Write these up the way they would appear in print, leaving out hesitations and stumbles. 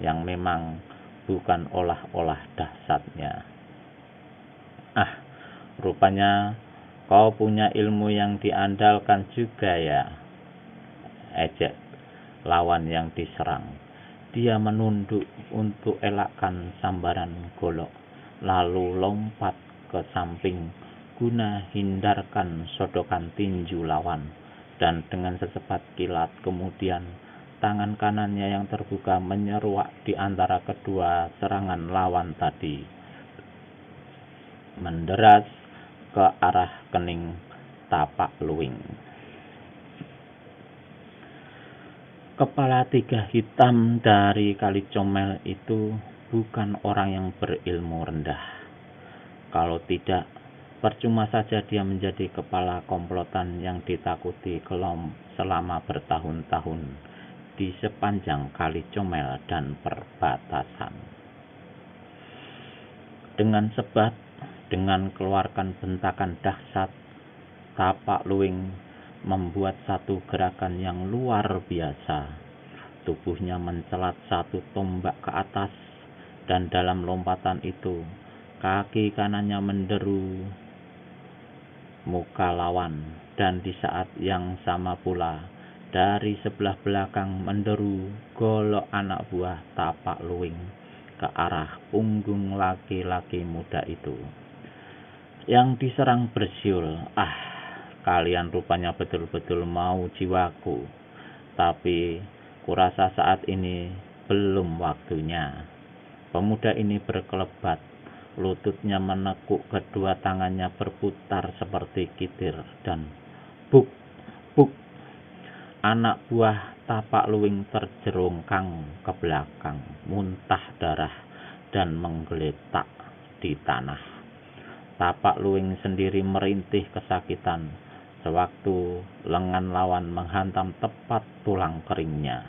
yang memang bukan olah-olah dahsyatnya. Rupanya kau punya ilmu yang diandalkan juga ya, ejek lawan yang diserang. Dia menunduk untuk elakkan sambaran golok, lalu lompat ke samping guna hindarkan sodokan tinju lawan, dan dengan secepat kilat kemudian tangan kanannya yang terbuka menyeruak di antara kedua serangan lawan tadi, menderas ke arah kening Tapak Luwing. Kepala tiga hitam dari Kali Comel itu bukan orang yang berilmu rendah. Kalau tidak, percuma saja dia menjadi kepala komplotan yang ditakuti selama bertahun-tahun di sepanjang Kali Comel dan perbatasan. Dengan sebat, dengan keluarkan bentakan dahsyat, Tapak Luwing membuat satu gerakan yang luar biasa. Tubuhnya mencelat satu tombak ke atas, dan dalam lompatan itu kaki kanannya menderu muka lawan, dan di saat yang sama pula dari sebelah belakang menderu golok anak buah Tapak Luwing ke arah punggung laki-laki muda itu. Yang diserang bersiul, kalian rupanya betul-betul mau jiwaku, tapi kurasa saat ini belum waktunya. Pemuda ini berkelebat, lututnya menekuk, kedua tangannya berputar seperti kitir, dan buk, buk, anak buah Tapak Luwing terjerungkang ke belakang, muntah darah dan menggeletak di tanah. Tapak Luwing sendiri merintih kesakitan sewaktu lengan lawan menghantam tepat tulang keringnya.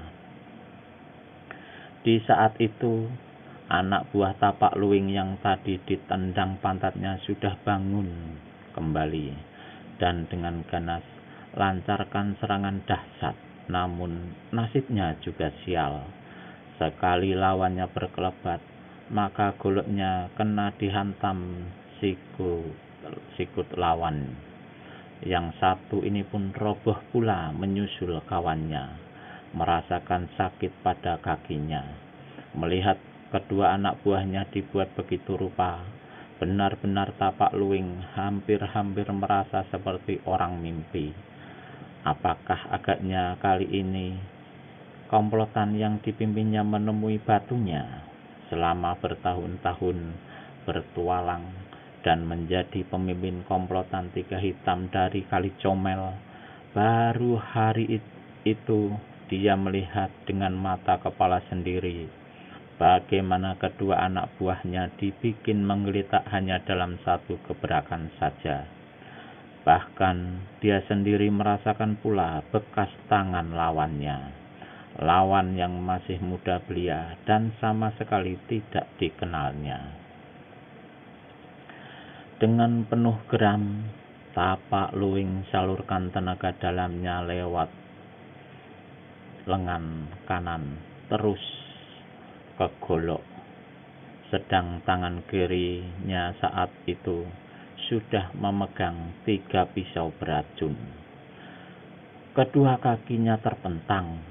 Di saat itu, anak buah Tapak Luwing yang tadi ditendang pantatnya sudah bangun kembali, dan dengan ganas lancarkan serangan dahsyat. Namun nasibnya juga sial. Sekali lawannya berkelebat, maka goloknya kena dihantam sikut lawan. Yang satu ini pun roboh pula menyusul kawannya, merasakan sakit pada kakinya. Melihat kedua anak buahnya dibuat begitu rupa, benar-benar Tapak Luwing hampir-hampir merasa seperti orang mimpi. Apakah agaknya kali ini komplotan yang dipimpinnya menemui batunya? Selama bertahun-tahun bertualang dan menjadi pemimpin komplotan tiga hitam dari Kali Comel, baru hari itu dia melihat dengan mata kepala sendiri bagaimana kedua anak buahnya dibikin menggeletak hanya dalam satu gebrakan saja. Bahkan dia sendiri merasakan pula bekas tangan lawannya, lawan yang masih muda belia dan sama sekali tidak dikenalnya. Dengan penuh geram, Tapak Luwing salurkan tenaga dalamnya lewat lengan kanan terus ke golok, sedang tangan kirinya saat itu sudah memegang 3 pisau beracun. Kedua kakinya terpentang,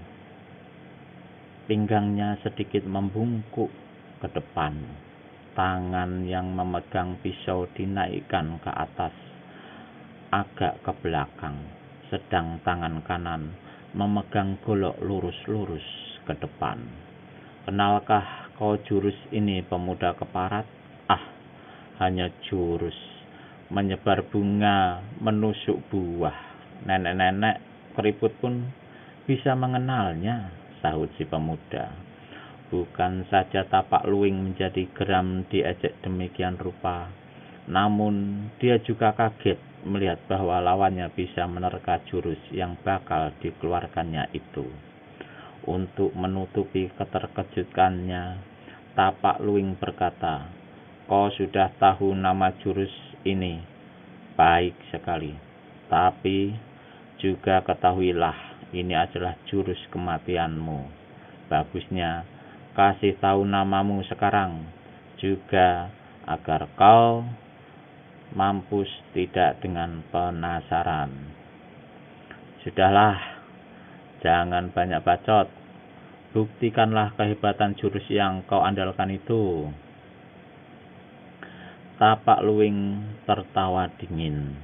pinggangnya sedikit membungkuk ke depan. Tangan yang memegang pisau dinaikkan ke atas, agak ke belakang, sedang tangan kanan memegang golok lurus-lurus ke depan. Kenalkah kau jurus ini, pemuda keparat? Hanya jurus menyebar bunga, menusuk buah. Nenek-nenek keriput pun bisa mengenalnya, sahut si pemuda. Bukan saja Tapak Luwing menjadi geram diejek demikian rupa, namun dia juga kaget melihat bahwa lawannya bisa menerka jurus yang bakal dikeluarkannya itu. Untuk menutupi keterkejutannya, Tapak Luwing berkata, "Kau sudah tahu nama jurus ini? Baik sekali. Tapi juga ketahuilah, ini adalah jurus kematianmu. Bagusnya kasih tahu namamu sekarang juga, agar kau mampus tidak dengan penasaran. Sudahlah, jangan banyak bacot. Buktikanlah kehebatan jurus yang kau andalkan itu. Tapak Luwing tertawa dingin.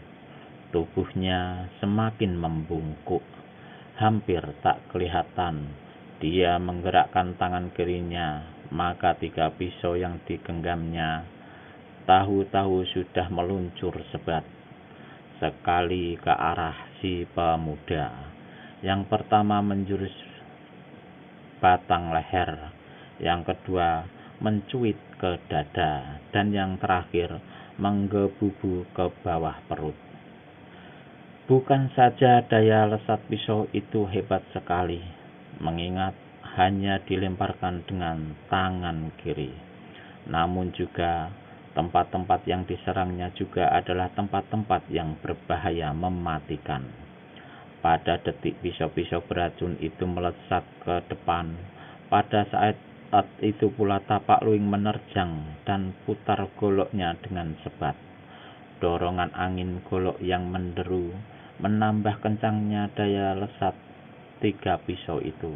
Tubuhnya semakin membungkuk. Hampir tak kelihatan. Dia menggerakkan tangan kirinya, maka 3 pisau yang digenggamnya tahu-tahu sudah meluncur sebat sekali ke arah si pemuda. Yang pertama menjurus batang leher, yang kedua mencuit ke dada, dan yang terakhir menggebubu ke bawah perut. Bukan saja daya lesat pisau itu hebat sekali, mengingat hanya dilemparkan dengan tangan kiri, namun juga tempat-tempat yang diserangnya juga adalah tempat-tempat yang berbahaya mematikan. Pada detik pisau-pisau beracun itu melesat ke depan, pada saat itu pula Tapak Luwing menerjang dan putar goloknya dengan sebat. Dorongan angin golok yang menderu menambah kencangnya daya lesat 3 pisau itu.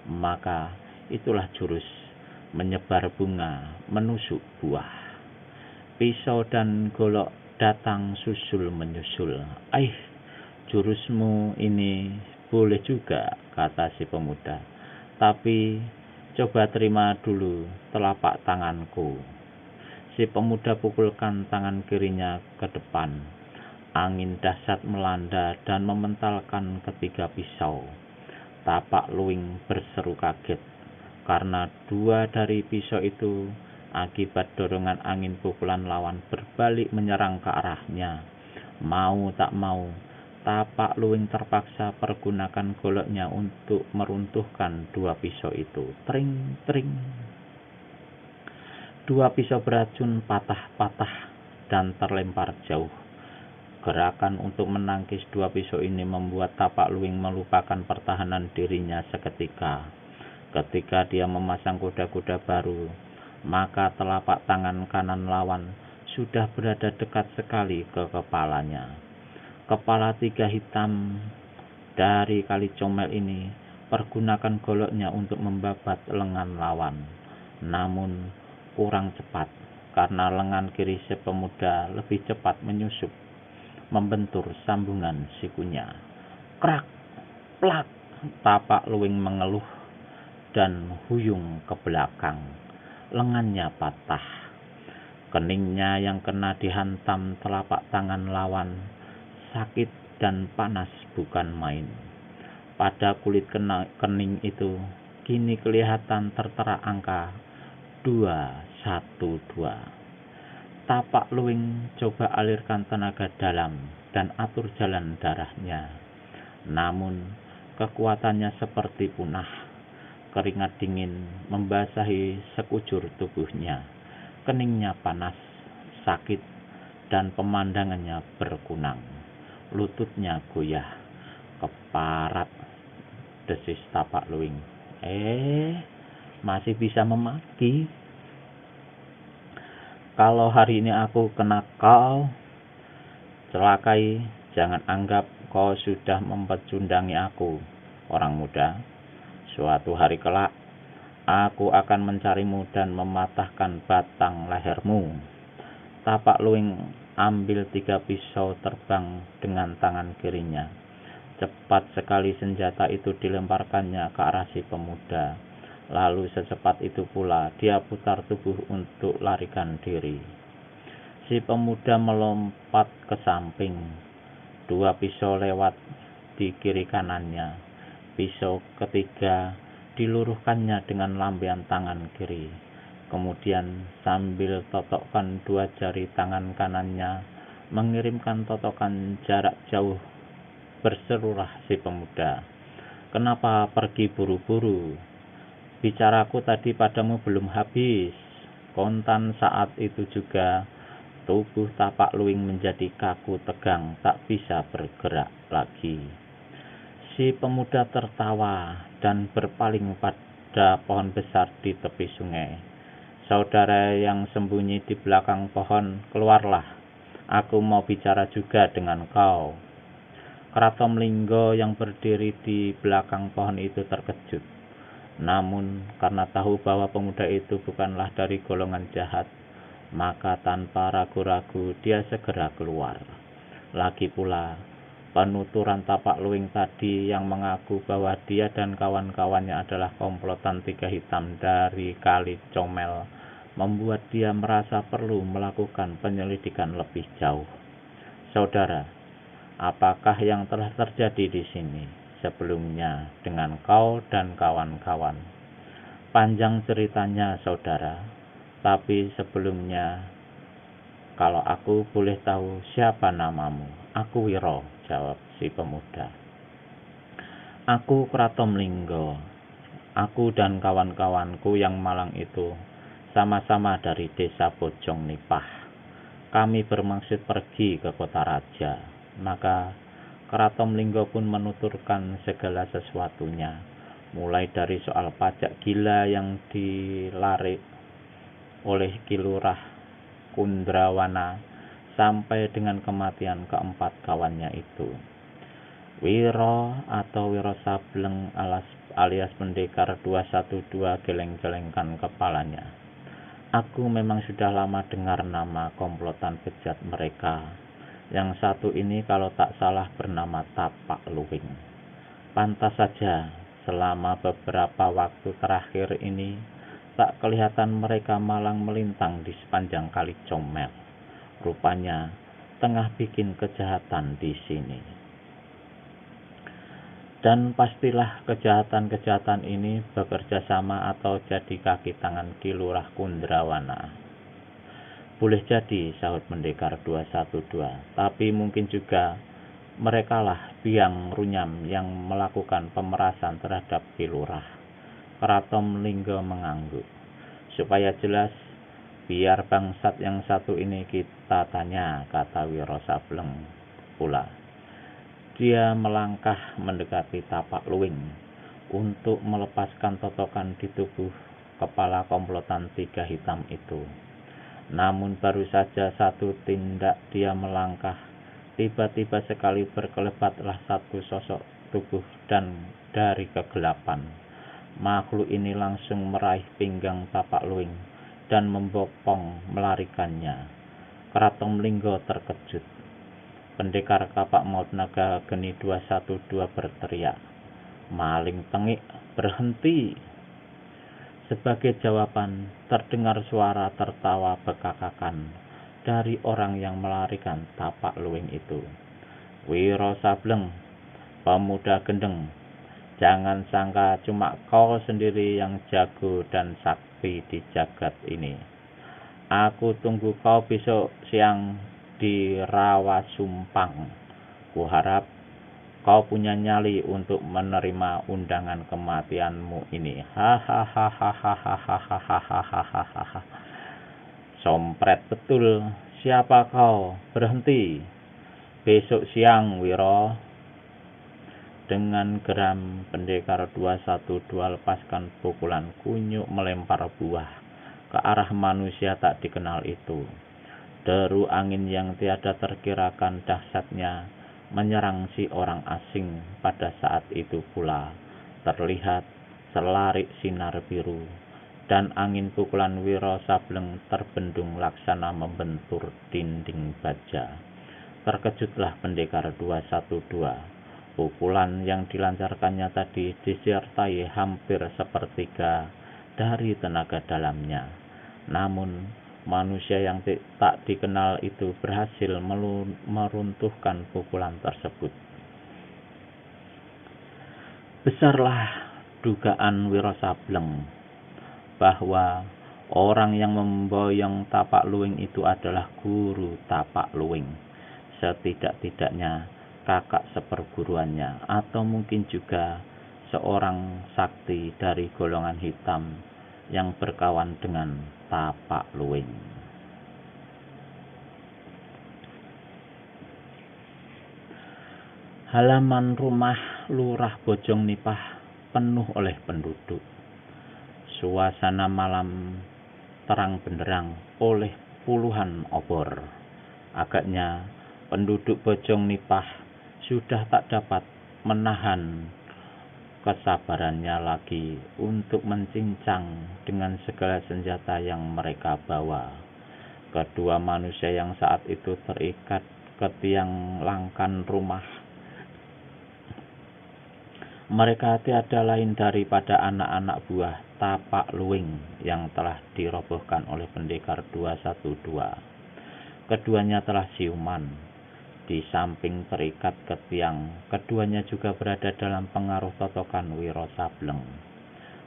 Maka itulah jurus menyebar bunga menusuk buah. Pisau dan golok datang susul menyusul. Jurusmu ini boleh juga, kata si pemuda. Tapi coba terima dulu telapak tanganku. Si pemuda pukulkan tangan kirinya ke depan. Angin dahsyat melanda dan mementalkan ketiga pisau. Tapak Luwing berseru kaget, karena 2 dari pisau itu akibat dorongan angin pukulan lawan berbalik menyerang ke arahnya. Mau tak mau, Tapak Luwing terpaksa pergunakan goloknya untuk meruntuhkan 2 pisau itu. Tring, tring. 2 pisau beracun patah-patah dan terlempar jauh. Gerakan untuk menangkis 2 pisau ini membuat Tapak Luwing melupakan pertahanan dirinya seketika. Ketika dia memasang kuda-kuda baru, maka telapak tangan kanan lawan sudah berada dekat sekali ke kepalanya. Kepala 3 hitam dari Kali Comel ini pergunakan goloknya untuk membabat lengan lawan, namun kurang cepat karena lengan kiri si pemuda lebih cepat menyusup, membentur sambungan sikunya. Krak, plak, Tapak Luwing mengeluh dan huyung ke belakang. Lengannya patah. Keningnya yang kena dihantam telapak tangan lawan sakit dan panas bukan main. Pada kulit kening itu kini kelihatan tertera angka 212. Tapak Luwing coba alirkan tenaga dalam dan atur jalan darahnya, namun kekuatannya seperti punah. Keringat dingin membasahi sekujur tubuhnya. Keningnya panas, sakit, dan pemandangannya berkunang. Lututnya goyah. Keparat, desis Tapak Luwing. Masih bisa memaki. Kalau hari ini aku kena kau celakai, jangan anggap kau sudah mempecundangi aku, orang muda. Suatu hari kelak, aku akan mencarimu dan mematahkan batang lehermu. Tapak Luwing ambil 3 pisau terbang dengan tangan kirinya. Cepat sekali senjata itu dilemparkannya ke arah si pemuda. Lalu secepat itu pula dia putar tubuh untuk larikan diri. Si pemuda melompat ke samping. 2 pisau lewat di kiri kanannya. Pisau ketiga diluruhkannya dengan lambaian tangan kiri. Kemudian sambil totokkan 2 jari tangan kanannya, mengirimkan totokan jarak jauh, berserulah si pemuda. Kenapa pergi buru-buru? Bicaraku tadi padamu belum habis. Kontan saat itu juga tubuh Tapak Luwing menjadi kaku tegang, tak bisa bergerak lagi. Si pemuda tertawa dan berpaling ada pohon besar di tepi sungai. Saudara yang sembunyi di belakang pohon, keluarlah. Aku mau bicara juga dengan kau. Kratom Linggo yang berdiri di belakang pohon itu terkejut. Namun, karena tahu bahwa pemuda itu bukanlah dari golongan jahat, maka tanpa ragu-ragu dia segera keluar. Lagi pula, penuturan Tapak Luwing tadi yang mengaku bahwa dia dan kawan-kawannya adalah komplotan Tiga Hitam dari Kali Comel membuat dia merasa perlu melakukan penyelidikan lebih jauh. Saudara, apakah yang telah terjadi di sini sebelumnya dengan kau dan kawan-kawan? Panjang ceritanya, saudara. Tapi sebelumnya, kalau aku boleh tahu siapa namamu? Aku Wiro, jawab si pemuda. Aku Kratom Linggo. Aku dan kawan-kawanku yang malang itu sama-sama dari desa Bojong Nipah. Kami bermaksud pergi ke kota raja. Maka Kratom Linggo pun menuturkan segala sesuatunya, mulai dari soal pajak gila yang dilarik oleh Kilurah Kundrawana sampai dengan kematian keempat kawannya itu. Wiro atau Wiro Sableng alias Pendekar 212 geleng-gelengkan kepalanya. Aku memang sudah lama dengar nama komplotan bejat mereka. Yang satu ini kalau tak salah bernama Tapak Luwing. Pantas saja selama beberapa waktu terakhir ini tak kelihatan mereka malang melintang di sepanjang Kali Comel. Rupanya tengah bikin kejahatan di sini. Dan pastilah kejahatan-kejahatan ini bekerja sama atau jadi kaki tangan Kilurah Kundrawana. Boleh jadi, sahut Pendekar 212, tapi mungkin juga merekalah biang runyam yang melakukan pemerasan terhadap Kilurah. Kratom Linggo mengangguk. Supaya jelas, biar bangsat yang satu ini kita tanya, kata Wiro Sableng pula. Dia melangkah mendekati Tapak Luwing untuk melepaskan totokan di tubuh kepala komplotan Tiga Hitam itu. Namun baru saja satu tindak dia melangkah, tiba-tiba sekali berkelebatlah satu sosok tubuh dan dari kegelapan. Makhluk ini langsung meraih pinggang Tapak Luwing dan membopong melarikannya. Kratom Linggo terkejut. Pendekar Kapak Maut Naga Geni 212 berteriak, "Maling tengik, berhenti!" Sebagai jawaban, terdengar suara tertawa bekakakan dari orang yang melarikan Tapak Luwing itu. "Wiro Sableng, pemuda gendeng, jangan sangka cuma kau sendiri yang jago dan sakti di jagat ini. Aku tunggu kau besok siang di Rawasumpang. Kuharap kau punya nyali untuk menerima undangan kematianmu ini. Hahaha. Sompret betul. Siapa kau? Berhenti. Besok siang, Wiro. Dengan geram, Pendekar 212 lepaskan pukulan kunyuk melempar buah ke arah manusia tak dikenal itu. Deru angin yang tiada terkirakan dahsyatnya menyerang si orang asing pada saat itu pula. Terlihat selarik sinar biru, dan angin pukulan Wiro Sableng terbendung laksana membentur dinding baja. Terkejutlah Pendekar 212. Pukulan yang dilancarkannya tadi disertai hampir sepertiga dari tenaga dalamnya. Namun manusia yang tak dikenal itu berhasil meruntuhkan pukulan tersebut. Besarlah dugaan Wiro Sableng bahwa orang yang memboyong Tapak Luwing itu adalah guru Tapak Luwing, setidak-tidaknya kakak seperguruannya, atau mungkin juga seorang sakti dari golongan hitam yang berkawan dengan Tapak Luwing. Halaman rumah Lurah Bojong Nipah penuh oleh penduduk. suasana malam terang benderang oleh puluhan obor. Agaknya penduduk Bojong Nipah sudah tak dapat menahan kesabarannya lagi untuk mencincang dengan segala senjata yang mereka bawa. Kedua manusia yang saat itu terikat ke tiang langkan rumah mereka tiada lain daripada anak-anak buah Tapak Luwing yang telah dirobohkan oleh pendekar 212. Keduanya telah siuman. Di samping terikat ke tiang, keduanya juga berada dalam pengaruh totokan Wiro Sableng.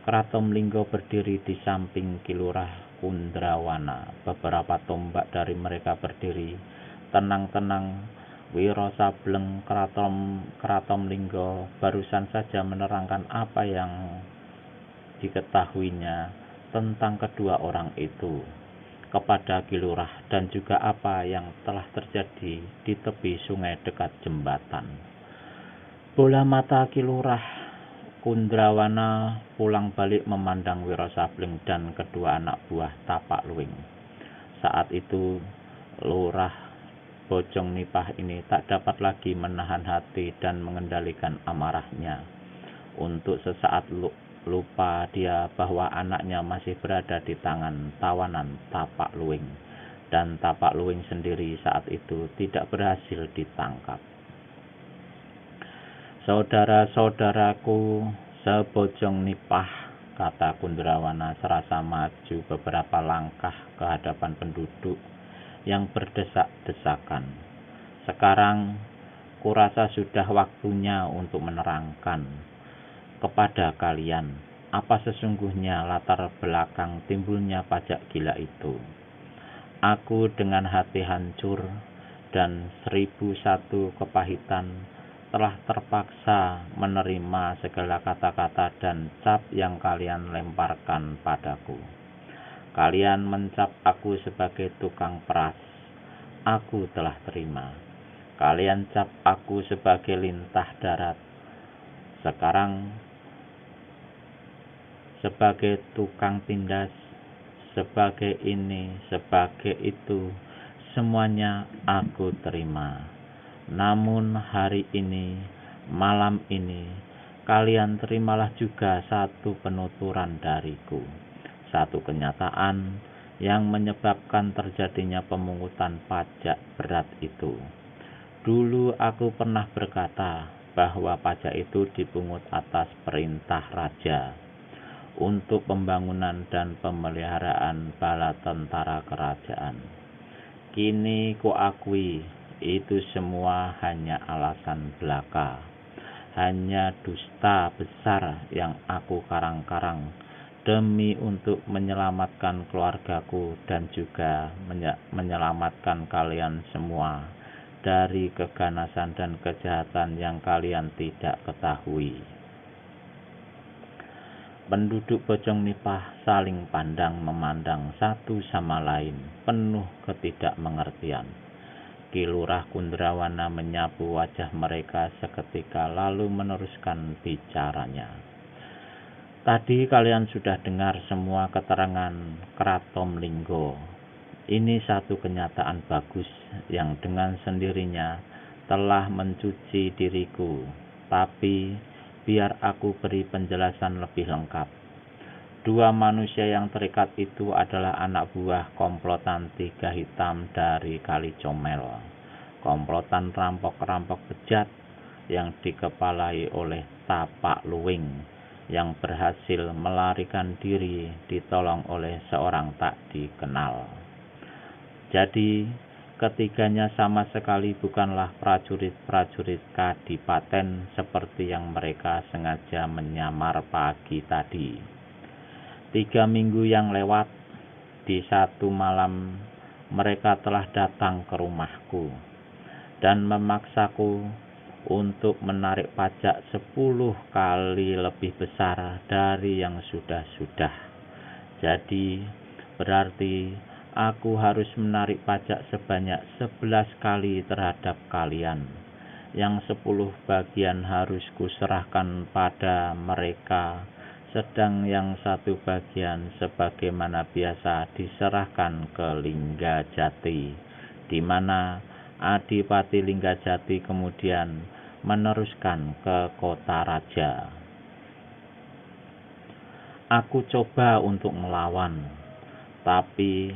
Kratom Linggo berdiri di samping Kilurah Kundrawana. Beberapa tombak dari mereka berdiri tenang-tenang. Wiro Sableng Kratom Linggo barusan saja menerangkan apa yang diketahuinya tentang kedua orang itu kepada Kilurah dan juga apa yang telah terjadi di tepi sungai dekat jembatan. Bola mata Kilurah Kundrawana pulang balik memandang Wiro Sableng dan kedua anak buah Tapak Luwing. Saat itu Lurah Bojong Nipah ini tak dapat lagi menahan hati dan mengendalikan amarahnya. Untuk sesaat lupa dia bahwa anaknya masih berada di tangan tawanan Tapak Luwing, dan Tapak Luwing sendiri saat itu tidak berhasil ditangkap. "Saudara-saudaraku sebojong Nipah," kata Kundrawana serasa maju beberapa langkah ke hadapan penduduk yang berdesak-desakan. "Sekarang kurasa sudah waktunya untuk menerangkan kepada kalian apa sesungguhnya latar belakang timbulnya pajak gila itu. Aku dengan hati hancur dan 1001 kepahitan telah terpaksa menerima segala kata-kata dan cap yang kalian lemparkan padaku. Kalian mencap aku sebagai tukang peras. Aku telah terima. Kalian cap aku sebagai lintah darat. Sekarang sebagai tukang tindas, sebagai ini, sebagai itu, semuanya aku terima. Namun hari ini, malam ini, kalian terimalah juga satu penuturan dariku. Satu kenyataan yang menyebabkan terjadinya pemungutan pajak berat itu. Dulu aku pernah berkata bahwa pajak itu dipungut atas perintah raja untuk pembangunan dan pemeliharaan bala tentara kerajaan. Kini kuakui itu semua hanya alasan belaka, hanya dusta besar yang aku karang-karang demi untuk menyelamatkan keluargaku dan juga menyelamatkan kalian semua dari keganasan dan kejahatan yang kalian tidak ketahui." Penduduk Bojong Nipah saling pandang memandang satu sama lain penuh ketidakmengertian. Kilurah Kundrawana menyapu wajah mereka seketika lalu meneruskan bicaranya. "Tadi kalian sudah dengar semua keterangan Kratom Linggo. Ini satu kenyataan bagus yang dengan sendirinya telah mencuci diriku. Tapi biar aku beri penjelasan lebih lengkap. Dua manusia yang terikat itu adalah anak buah komplotan Tiga Hitam dari Kali Comel. Komplotan rampok-rampok bejat yang dikepalai oleh Tapak Luwing yang berhasil melarikan diri ditolong oleh seorang tak dikenal. Jadi, ketiganya sama sekali bukanlah prajurit-prajurit kadipaten seperti yang mereka sengaja menyamar pagi tadi. 3 minggu yang lewat, di satu malam mereka telah datang ke rumahku dan memaksaku untuk menarik pajak 10 kali lebih besar dari yang sudah-sudah. Jadi berarti aku harus menarik pajak sebanyak 11 kali terhadap kalian. Yang 10 bagian harus kuserahkan pada mereka sedang yang satu bagian sebagaimana biasa diserahkan ke Linggajati, di mana Adipati Linggajati kemudian meneruskan ke kota raja. Aku coba untuk melawan, tapi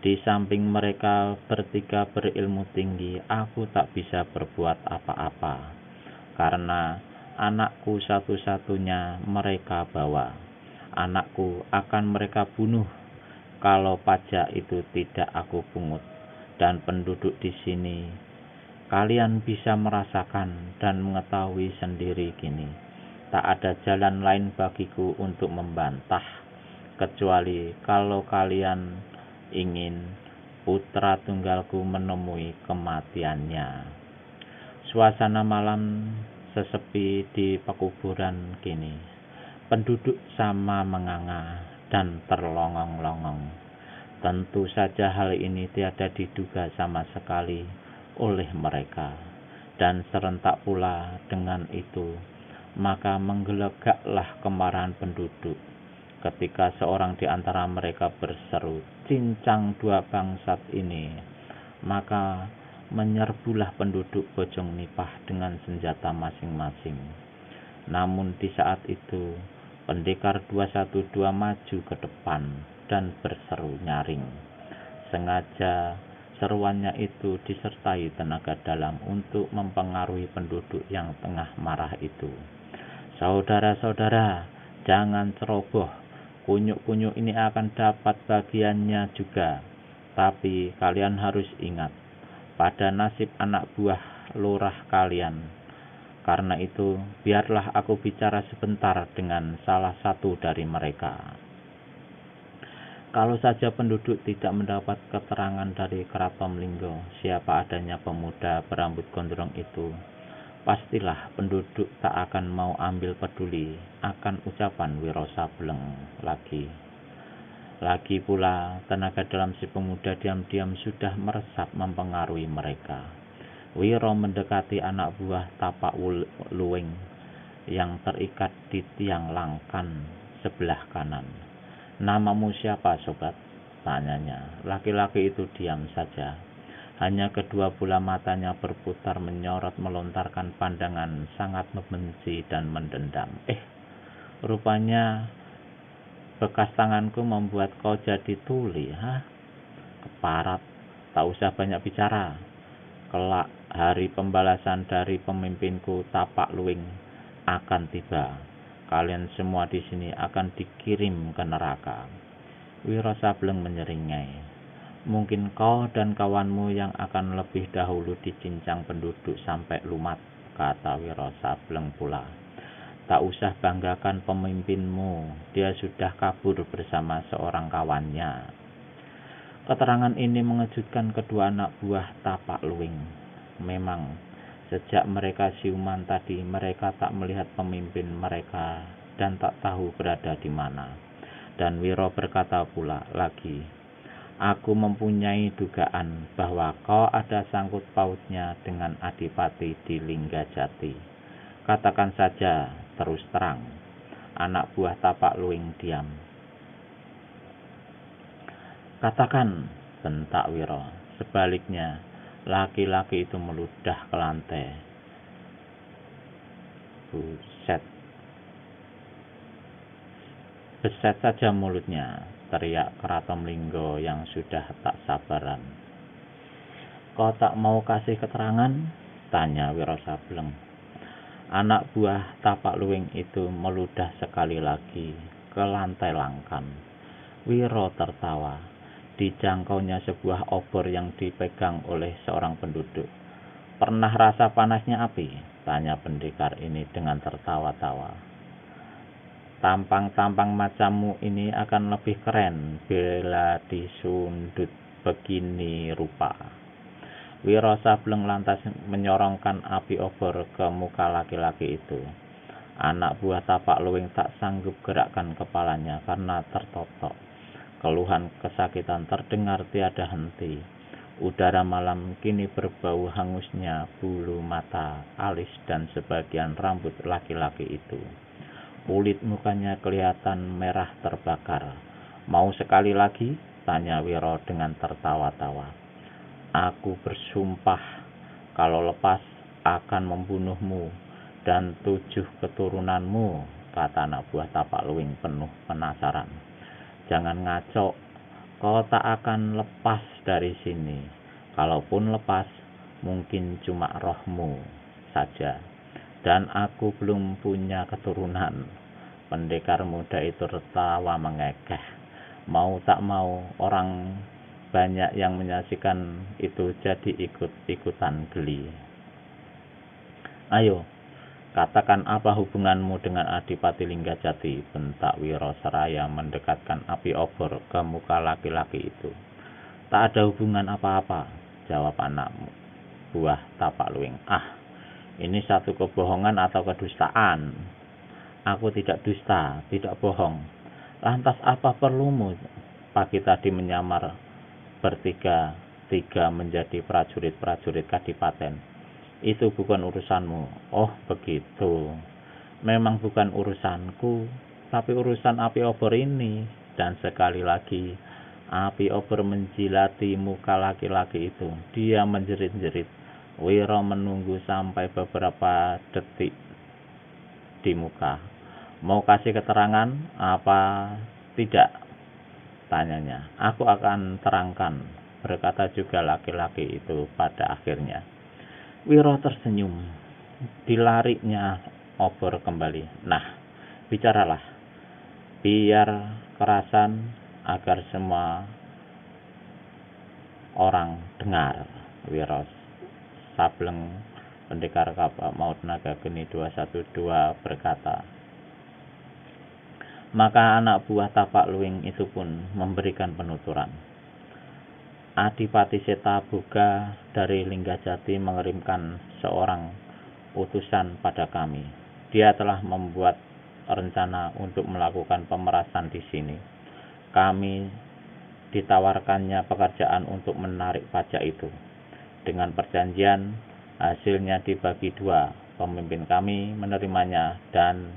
di samping mereka bertiga berilmu tinggi, aku tak bisa berbuat apa-apa, karena anakku satu-satunya mereka bawa. Anakku akan mereka bunuh kalau pajak itu tidak aku pungut. Dan penduduk di sini, kalian bisa merasakan dan mengetahui sendiri kini. Tak ada jalan lain bagiku untuk membantah, kecuali kalau kalian ingin putra tunggalku menemui kematiannya. Suasana malam sesepi di pekuburan kini. Penduduk sama menganga dan terlongong-longong. Tentu saja hal ini tiada diduga sama sekali oleh mereka. Dan serentak pula dengan itu, maka menggelegaklah kemarahan penduduk ketika seorang di antara mereka berseru, "Cincang dua bangsat ini!" Maka menyerbulah penduduk Bojong Nipah dengan senjata masing-masing. Namun di saat itu, pendekar 212 maju ke depan dan berseru nyaring. Sengaja seruannya itu disertai tenaga dalam untuk mempengaruhi penduduk yang tengah marah itu. Saudara-saudara, jangan ceroboh. Kunyuk-kunyuk ini akan dapat bagiannya juga. Tapi kalian harus ingat pada nasib anak buah lurah kalian. Karena itu, biarlah aku bicara sebentar dengan salah satu dari mereka. Kalau saja penduduk tidak mendapat keterangan dari Kratom Linggo siapa adanya pemuda berambut gondrong itu, pastilah penduduk tak akan mau ambil peduli akan ucapan Wiro Sableng lagi. Lagi pula, tenaga dalam si pemuda diam-diam sudah meresap mempengaruhi mereka. Wiro mendekati anak buah Tapak Luwing yang terikat di tiang langkan sebelah kanan. "Namamu siapa, sobat?" tanyanya. Laki-laki itu diam saja. Hanya kedua bola matanya berputar menyorot melontarkan pandangan sangat membenci dan mendendam. Rupanya bekas tanganku membuat kau jadi tuli, ha? Keparat, tak usah banyak bicara. Kelak hari pembalasan dari pemimpinku Tapak Luwing akan tiba. Kalian semua di sini akan dikirim ke neraka. Wiro Sableng menyeringai. "Mungkin kau dan kawanmu yang akan lebih dahulu dicincang penduduk sampai lumat," kata Wiro Sableng pula. "Tak usah banggakan pemimpinmu, dia sudah kabur bersama seorang kawannya." Keterangan ini mengejutkan kedua anak buah Tapak Luwing. Memang, sejak mereka siuman tadi, mereka tak melihat pemimpin mereka dan tak tahu berada di mana. Dan Wiro berkata pula lagi, "Aku mempunyai dugaan bahwa kau ada sangkut pautnya dengan Adipati di Linggajati. Katakan saja terus terang." Anak buah Tapak Luwing diam. "Katakan," bentak Wiro. Sebaliknya, laki-laki itu meludah ke lantai. "Buset. Beset saja mulutnya," teriak Kratom Linggo yang sudah tak sabaran. "Kau tak mau kasih keterangan?" tanya Wiro Sableng. Anak buah Tapak Luwing itu meludah sekali lagi ke lantai langkan. Wiro tertawa. Dijangkaunya sebuah obor yang dipegang oleh seorang penduduk. "Pernah rasa panasnya api?" tanya pendekar ini dengan tertawa-tawa. "Tampang-tampang macammu ini akan lebih keren bila disundut begini rupa." Wiro Sableng lantas menyorongkan api obor ke muka laki-laki itu. Anak buah Tapak Luwing tak sanggup gerakkan kepalanya karena tertotok. Keluhan kesakitan terdengar tiada henti. Udara malam kini berbau hangusnya bulu mata, alis dan sebagian rambut laki-laki itu. Kulit mukanya kelihatan merah terbakar. Mau sekali lagi? Tanya Wiro dengan tertawa-tawa. Aku bersumpah kalau lepas akan membunuhmu dan 7 keturunanmu, kata anak buah tapak luwing penuh penasaran. Jangan ngaco, kau tak akan lepas dari sini. Kalaupun lepas, mungkin cuma rohmu saja. Dan aku belum punya keturunan. Pendekar muda itu tertawa mengekeh. Mau tak mau, orang banyak yang menyaksikan itu jadi ikut-ikutan geli. Ayo, katakan apa hubunganmu dengan Adipati Linggajati, bentak Wiro seraya mendekatkan api obor ke muka laki-laki itu. Tak ada hubungan apa-apa, jawab anak buah tapak luwing. Ini satu kebohongan atau kedustaan. Aku tidak dusta, tidak bohong. Lantas apa perlumu pagi tadi menyamar bertiga-tiga menjadi prajurit-prajurit kadipaten? Itu bukan urusanmu. Oh begitu. Memang bukan urusanku, tapi urusan api obor ini. Dan sekali lagi, api obor menjilati muka laki-laki itu. Dia menjerit-jerit. Wiro menunggu sampai beberapa detik di muka. Mau kasih keterangan apa tidak? Tanyanya. Aku akan terangkan, berkata juga laki-laki itu pada akhirnya. Wiro tersenyum. Dilariknya obor kembali. Nah, bicaralah. Biar kerasan agar semua orang dengar. Wiro Sableng, pendekar kapal maut naga geni 212 berkata. Maka anak buah tapak luwing itu pun memberikan penuturan. Adipati Setaboga dari Linggajati mengirimkan seorang utusan pada kami. Dia telah membuat rencana untuk melakukan pemerasan di sini. Kami ditawarkannya pekerjaan untuk menarik pajak itu. Dengan perjanjian, hasilnya dibagi 2. Pemimpin kami menerimanya dan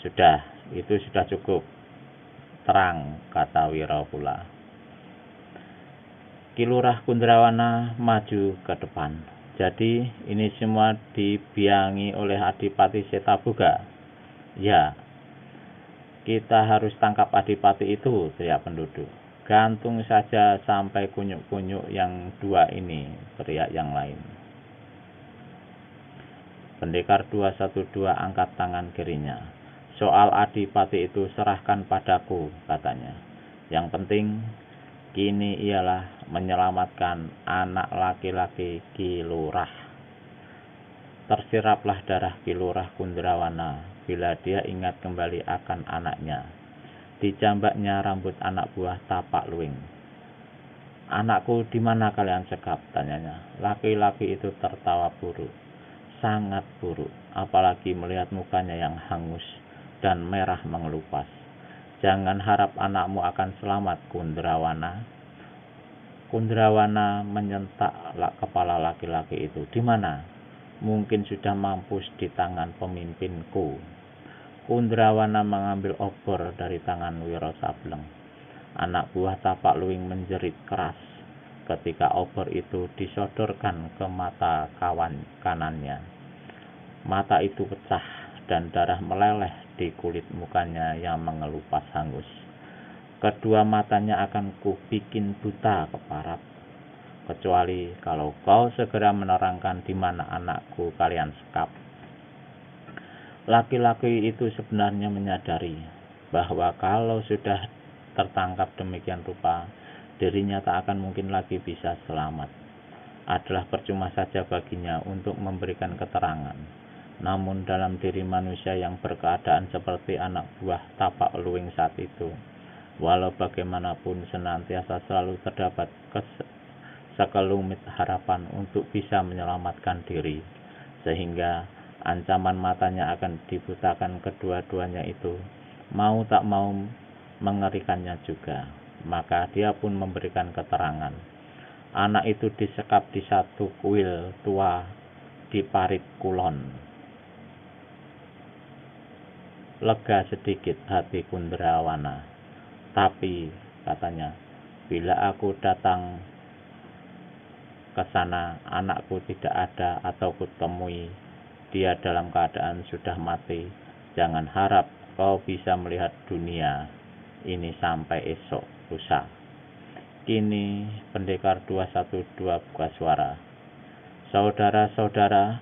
sudah, itu sudah cukup terang, kata Wiro pula. Ki Lurah Kundrawana maju ke depan. Jadi ini semua dibiangi oleh Adipati Setaboga. Ya, kita harus tangkap Adipati itu, teriak penduduk. Gantung saja sampai kunyuk-kunyuk yang 2 ini, teriak yang lain. Pendekar 212 angkat tangan kirinya. Soal Adipati itu serahkan padaku, katanya. Yang penting kini ialah menyelamatkan anak laki-laki Ki Lurah. Tersiraplah darah Ki Lurah Kundrawana bila dia ingat kembali akan anaknya. Dijambaknya rambut anak buah tapak luwing. Anakku di mana kalian sekap? Tanyanya. Laki-laki itu tertawa buruk. Sangat buruk, apalagi melihat mukanya yang hangus dan merah mengelupas. Jangan harap anakmu akan selamat, Kundrawana. Kundrawana menyentak kepala laki-laki itu. Di mana? Mungkin sudah mampus di tangan pemimpinku. Kundrawana mengambil obor dari tangan Wiro Sableng. Anak buah tapak luwing menjerit keras ketika obor itu disodorkan ke mata kawan kanannya. Mata itu pecah dan darah meleleh di kulit mukanya yang mengelupas hangus. Kedua matanya akan kubikin buta keparat, kecuali kalau kau segera menerangkan di mana anakku kalian sekap. Laki-laki itu sebenarnya menyadari bahwa kalau sudah tertangkap demikian rupa, dirinya tak akan mungkin lagi bisa selamat. Adalah percuma saja baginya untuk memberikan keterangan. Namun dalam diri manusia yang berkeadaan seperti anak buah tapak luwing saat itu, walau bagaimanapun senantiasa selalu terdapat sekelumit harapan untuk bisa menyelamatkan diri, sehingga ancaman matanya akan dibutakan kedua-duanya itu mau tak mau mengerikannya juga. Maka dia pun memberikan keterangan. Anak itu disekap di satu kuil tua di Parit Kulon. lega sedikit hati Kundrawana. Tapi, katanya, bila aku datang ke sana, anakku tidak ada atau kutemui dia dalam keadaan sudah mati. Jangan harap kau bisa melihat dunia ini sampai esok lusa. Kini Pendekar 212 buka suara. Saudara-saudara,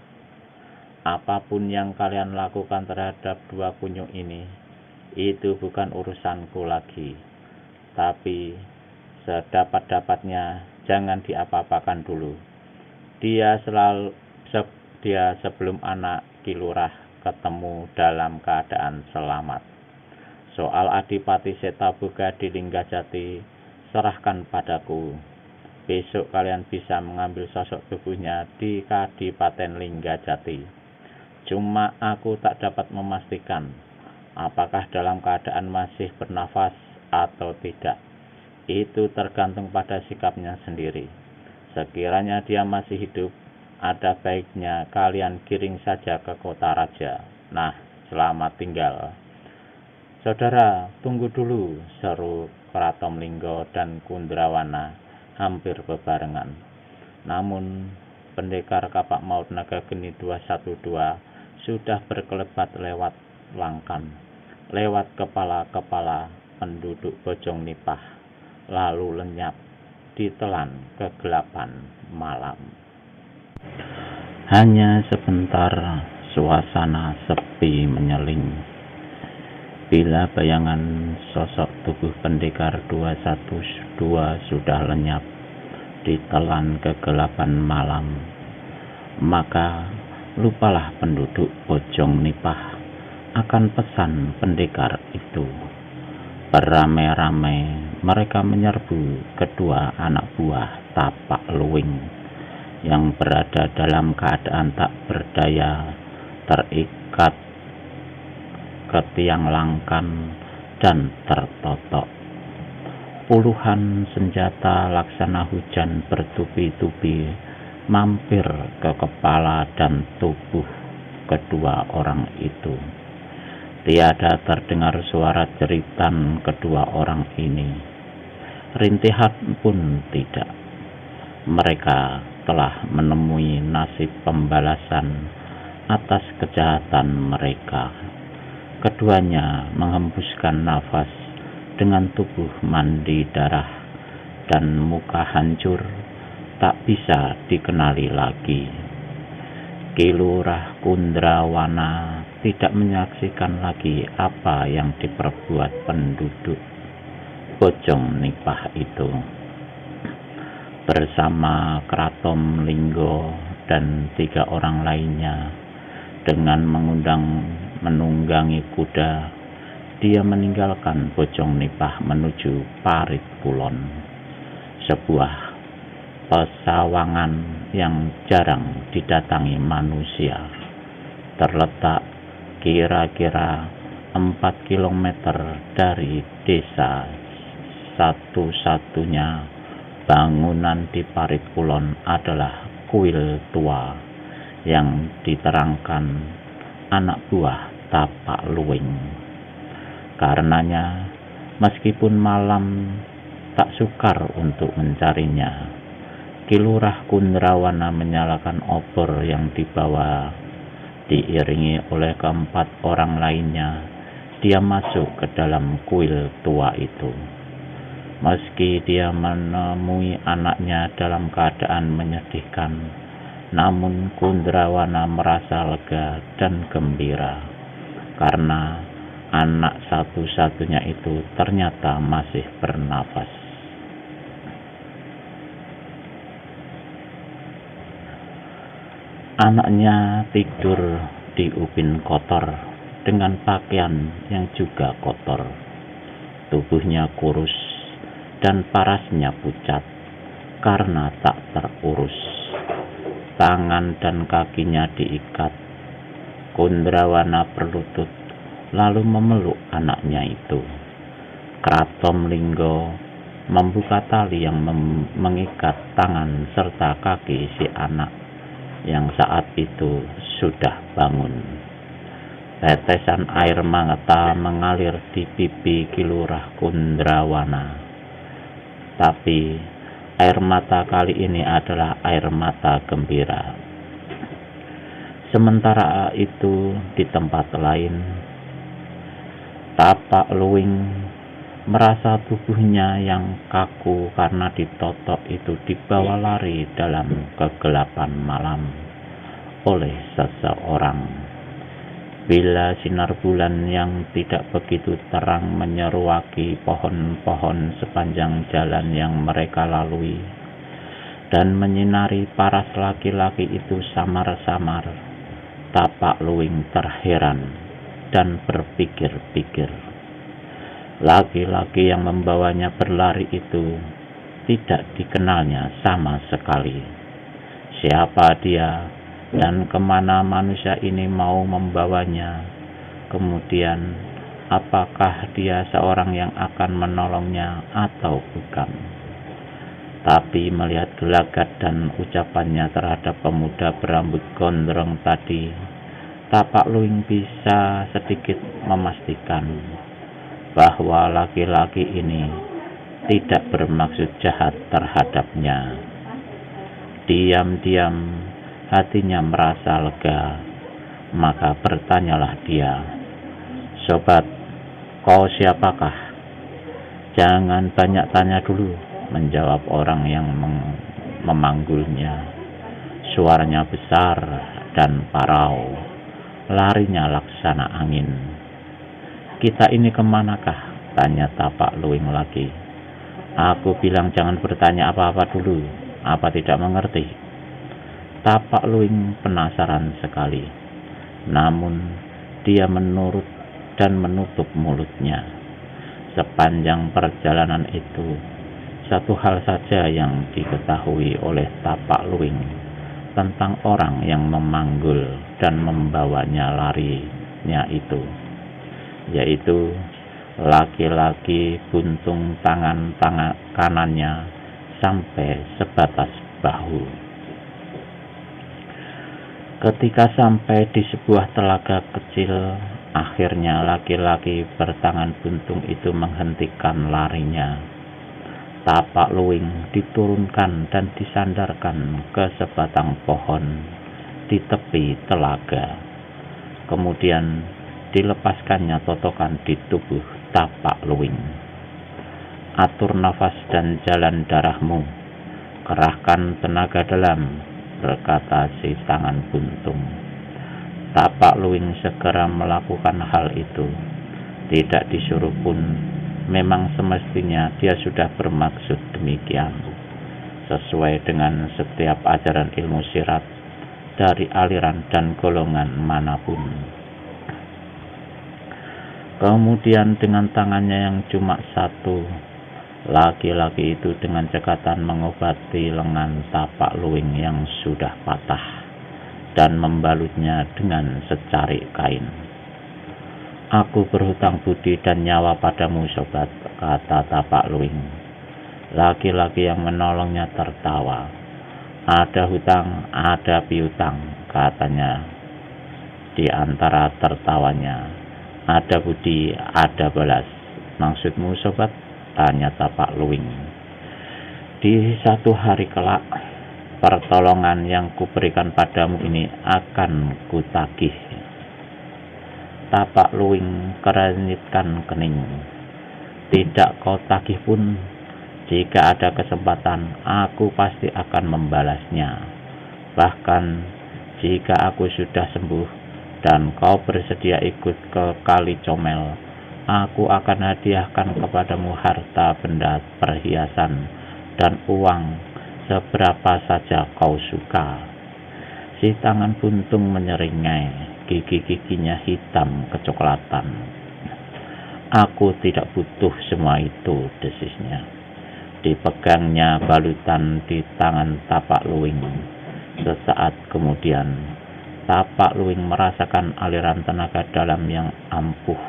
apapun yang kalian lakukan terhadap dua kunyuk ini, itu bukan urusanku lagi. Tapi sedapat-dapatnya jangan diapa-apakan dulu. Dia sebelum anak Kilurah ketemu dalam keadaan selamat. Soal Adipati Setaboga di Linggajati, serahkan padaku. Besok kalian bisa mengambil sosok tubuhnya di Kadipaten Linggajati. Cuma aku tak dapat memastikan apakah dalam keadaan masih bernafas atau tidak. Itu tergantung pada sikapnya sendiri. Sekiranya dia masih hidup, ada baiknya kalian giring saja ke kota raja. Nah, selamat tinggal. Saudara, tunggu dulu, seru Kratomlingga dan Kundrawana hampir bebarengan. Namun, Pendekar Kapak Maut Nagageni 212 sudah berkelebat lewat Langkan, lewat kepala-kepala penduduk Bojong Nipah, lalu lenyap ditelan kegelapan malam. Hanya sebentar suasana sepi menyeling. Bila bayangan sosok tubuh Pendekar 212 sudah lenyap ditelan kegelapan malam, maka lupalah penduduk Bojong Nipah akan pesan pendekar itu. Beramai-ramai mereka menyerbu kedua anak buah Tapak Luwing yang berada dalam keadaan tak berdaya, terikat ke tiang Langkan dan tertotok. Puluhan senjata laksana hujan bertubi-tubi mampir ke kepala dan tubuh kedua orang itu. Tiada terdengar suara jeritan kedua orang ini. Rintihan pun tidak. Mereka telah menemui nasib pembalasan atas kejahatan mereka. Keduanya menghembuskan nafas dengan tubuh mandi darah dan muka hancur tak bisa dikenali lagi. Kilurah Kundrawana tidak menyaksikan lagi apa yang diperbuat penduduk Bojong Nipah itu. Bersama Kratomlingga dan 3 orang lainnya, dengan menunggangi kuda, dia meninggalkan Bojong Nipah menuju Parit Kulon, sebuah pesawangan yang jarang didatangi manusia. Terletak kira-kira 4 kilometer dari desa. Satu-satunya bangunan di Parit Kulon adalah kuil tua yang diterangkan anak buah Tapak Luwing. Karenanya, meskipun malam tak sukar untuk mencarinya, Kilurah Kundrawana menyalakan obor yang dibawa. Diiringi oleh 4 orang lainnya, dia masuk ke dalam kuil tua itu. Meski dia menemui anaknya dalam keadaan menyedihkan, namun Kundrawana merasa lega dan gembira karena anak satu-satunya itu ternyata masih bernafas. Anaknya tidur di ubin kotor dengan pakaian yang juga kotor. Tubuhnya kurus dan parasnya pucat karena tak terurus. Tangan dan kakinya diikat. Kundrawana berlutut lalu memeluk anaknya itu. Kratomlingga membuka tali yang mengikat tangan serta kaki si anak yang saat itu sudah bangun. Tetesan air mata mengalir di pipi Kilurah Kundrawana. Tapi air mata kali ini adalah air mata gembira. Sementara itu di tempat lain, Tapak Luwing merasa tubuhnya yang kaku karena ditotok itu dibawa lari dalam kegelapan malam oleh seseorang. Bila sinar bulan yang tidak begitu terang menyeruaki pohon-pohon sepanjang jalan yang mereka lalui dan menyinari paras laki-laki itu samar-samar, Tapak Luwing terheran dan berpikir-pikir. Laki-laki yang membawanya berlari itu tidak dikenalnya sama sekali. Siapa dia dan kemana manusia ini mau membawanya? Kemudian, apakah dia seorang yang akan menolongnya atau bukan? Tapi melihat gelagat dan ucapannya terhadap pemuda berambut gondrong tadi, Tapak Luwing bisa sedikit memastikan bahwa laki-laki ini tidak bermaksud jahat terhadapnya. Diam-diam hatinya merasa lega, maka bertanyalah dia, "Sobat, kau siapakah?" "Jangan banyak tanya dulu," menjawab orang yang memanggulnya. Suaranya besar dan parau, larinya laksana angin. "Kita ini kemanakah?" tanya Tapak Luwing lagi. "Aku bilang jangan bertanya apa-apa dulu, apa tidak mengerti?" Tapak Luwing penasaran sekali, namun dia menurut dan menutup mulutnya. Sepanjang perjalanan itu, satu hal saja yang diketahui oleh Tapak Luwing tentang orang yang memanggul dan membawanya larinya itu, yaitu laki-laki buntung tangan kanannya sampai sebatas bahu. Ketika sampai di sebuah telaga kecil, akhirnya laki-laki bertangan buntung itu menghentikan larinya. Tapak Luwing diturunkan dan disandarkan ke sebatang pohon di tepi telaga. Kemudian dilepaskannya totokan di tubuh Tapak Luwing. "Atur nafas dan jalan darahmu, kerahkan tenaga dalam," berkata si tangan buntung. Tapak Luwing segera melakukan hal itu. Tidak disuruh pun, memang semestinya dia sudah bermaksud demikian, sesuai dengan setiap ajaran ilmu sirat dari aliran dan golongan manapun. Kemudian dengan tangannya yang cuma satu, laki-laki itu dengan cekatan mengobati lengan Tapak Luwing yang sudah patah dan membalutnya dengan secarik kain. "Aku berhutang budi dan nyawa padamu, sobat," kata Tapak Luwing. Laki-laki yang menolongnya tertawa. "Ada hutang, ada piutang," katanya. Di antara tertawanya, "Ada budi, ada balas. Maksudmu, sobat?" tanya Tapak Luwing. "Di satu hari kelak, pertolongan yang kuberikan padamu ini akan kutagih." Tapak Luwing kerenitkan kening. "Tidak kau tagih pun, jika ada kesempatan, aku pasti akan membalasnya. Bahkan, jika aku sudah sembuh dan kau bersedia ikut ke Kali Comel, aku akan hadiahkan kepadamu harta benda perhiasan dan uang seberapa saja kau suka." Si tangan buntung menyeringai, gigi-giginya hitam kecoklatan. "Aku tidak butuh semua itu," desisnya. Dipegangnya balutan di tangan Tapak Luwing. Sesaat kemudian, Tapak Luwing merasakan aliran tenaga dalam yang ampuh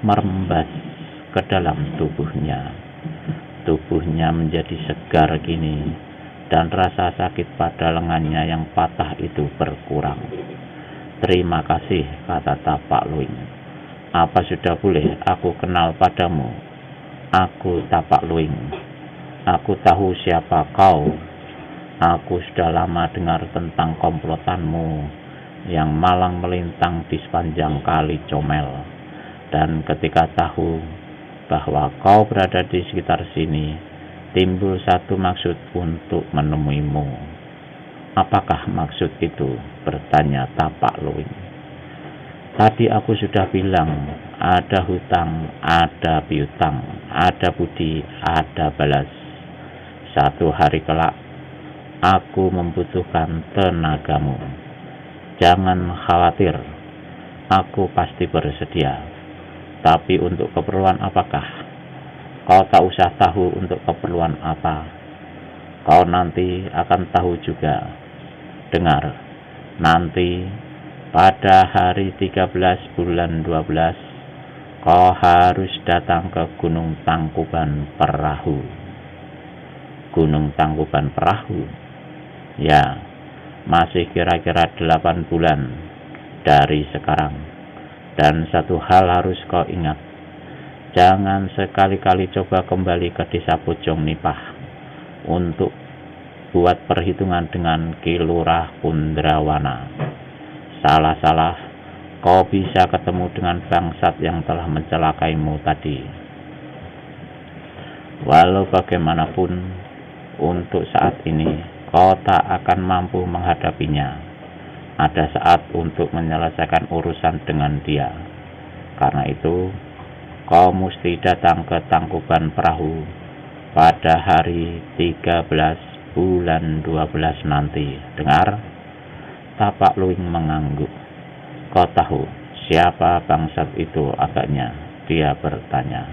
merembas ke dalam tubuhnya. Tubuhnya menjadi segar kini, dan rasa sakit pada lengannya yang patah itu berkurang. Terima kasih, kata Tapak Luing. Apa sudah boleh aku kenal padamu? Aku Tapak Luing. Aku tahu siapa kau. Aku sudah lama dengar tentang komplotanmu yang malang melintang di sepanjang kali Comel. Dan ketika tahu bahwa kau berada di sekitar sini, timbul satu maksud untuk menemuimu. Apakah maksud itu? Bertanya Tapak Luing. Tadi aku sudah bilang, ada hutang, ada piutang, ada budi, ada balas. Satu hari kelak, aku membutuhkan tenagamu. Jangan khawatir, aku pasti bersedia. Tapi untuk keperluan apakah? Kau tak usah tahu untuk keperluan apa. Kau nanti akan tahu juga. Dengar, nanti pada hari 13 bulan 12, kau harus datang ke Gunung Tangkuban Perahu. Gunung Tangkuban Perahu? Ya, masih kira-kira 8 bulan dari sekarang. Dan satu hal harus kau ingat. Jangan sekali-kali coba kembali ke desa Bojong Nipah untuk buat perhitungan dengan Ki Lurah Pundrawana. Salah-salah, kau bisa ketemu dengan bangsat yang telah mencelakaimu tadi. Walau bagaimanapun, untuk saat ini, kau tak akan mampu menghadapinya. Ada saat untuk menyelesaikan urusan dengan dia. Karena itu, kau mesti datang ke Tangkuban Perahu pada hari 13 bulan 12 nanti. Dengar? Tapak Luing mengangguk. Kau tahu siapa bangsat itu agaknya? Dia bertanya.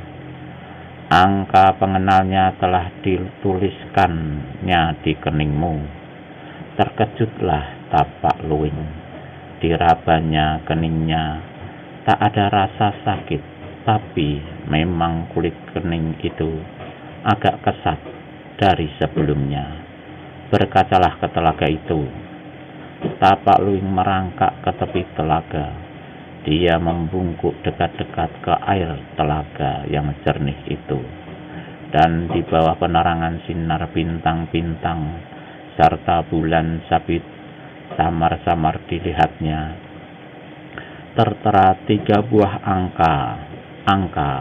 Angka pengenalnya telah dituliskannya di keningmu. Terkejutlah Tapak Luing. Dirabanya keningnya. Tak ada rasa sakit, tapi memang kulit kening itu agak kesat dari sebelumnya. Berkacalah ke telaga itu. Tapak Luing merangkak ke tepi telaga. Dia membungkuk dekat-dekat ke air telaga yang jernih itu. Dan di bawah penerangan sinar bintang-bintang serta bulan sabit samar-samar dilihatnya, tertera 3 buah angka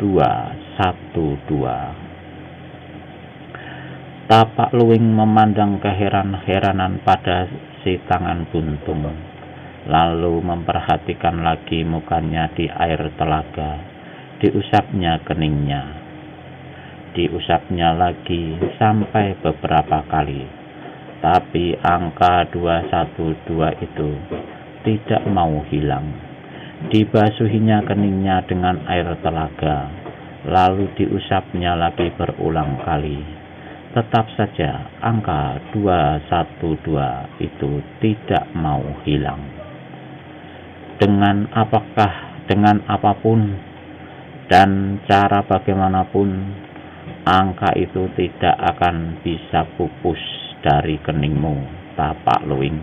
212. Tapak Luing memandang keheran-heranan pada si tangan buntung, lalu memperhatikan lagi mukanya di air telaga. Diusapnya keningnya. Diusapnya lagi sampai beberapa kali. Tapi angka 212 itu tidak mau hilang. Dibasuhinya keningnya dengan air telaga, lalu diusapnya lagi berulang kali. Tetap saja angka 212 itu tidak mau hilang. Dengan apapun dan cara bagaimanapun, angka itu tidak akan bisa pupus dari keningmu, Tapak Luing.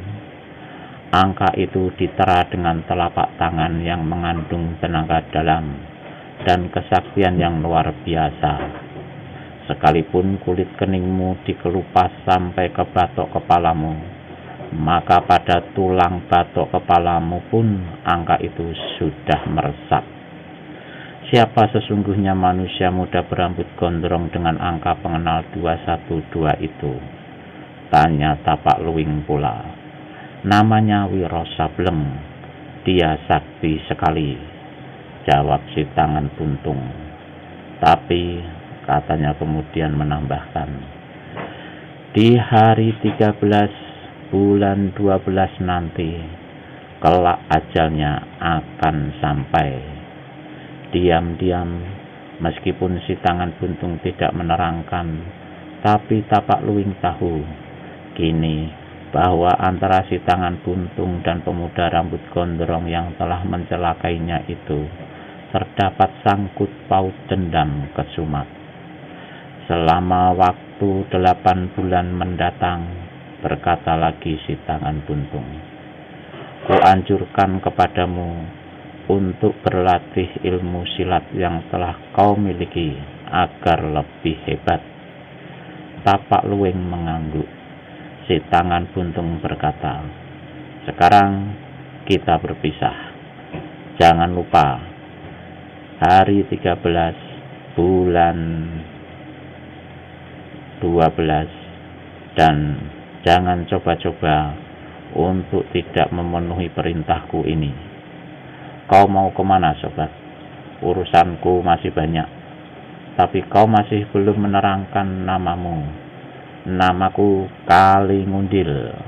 Angka itu ditera dengan telapak tangan yang mengandung tenaga dalam dan kesaktian yang luar biasa. Sekalipun kulit keningmu dikelupas sampai ke batok kepalamu, maka pada tulang batok kepalamu pun angka itu sudah meresap. Siapa sesungguhnya manusia muda berambut gondrong dengan angka pengenal 212 itu? Tanya Tapak Luing pula. Namanya Wiro Sableng. Dia sakti sekali, jawab si tangan buntung. Tapi katanya kemudian menambahkan, di hari 13 bulan 12 nanti, kelak ajalnya akan sampai. Diam-diam, meskipun si tangan buntung tidak menerangkan, tapi Tapak Luing tahu kini bahwa antara si tangan buntung dan pemuda rambut gondrong yang telah mencelakainya itu terdapat sangkut paut dendam kesumat. Selama waktu 8 bulan mendatang, berkata lagi si tangan buntung, Kuanjurkan kepadamu untuk berlatih ilmu silat yang telah kau miliki agar lebih hebat. Tapak Luwing mengangguk. Si tangan buntung berkata, sekarang kita berpisah. Jangan lupa, hari 13 bulan 12, dan jangan coba-coba untuk tidak memenuhi perintahku ini. Kau mau kemana, sobat? Urusanku masih banyak, tapi kau masih belum menerangkan namamu. Namaku Kalingundil.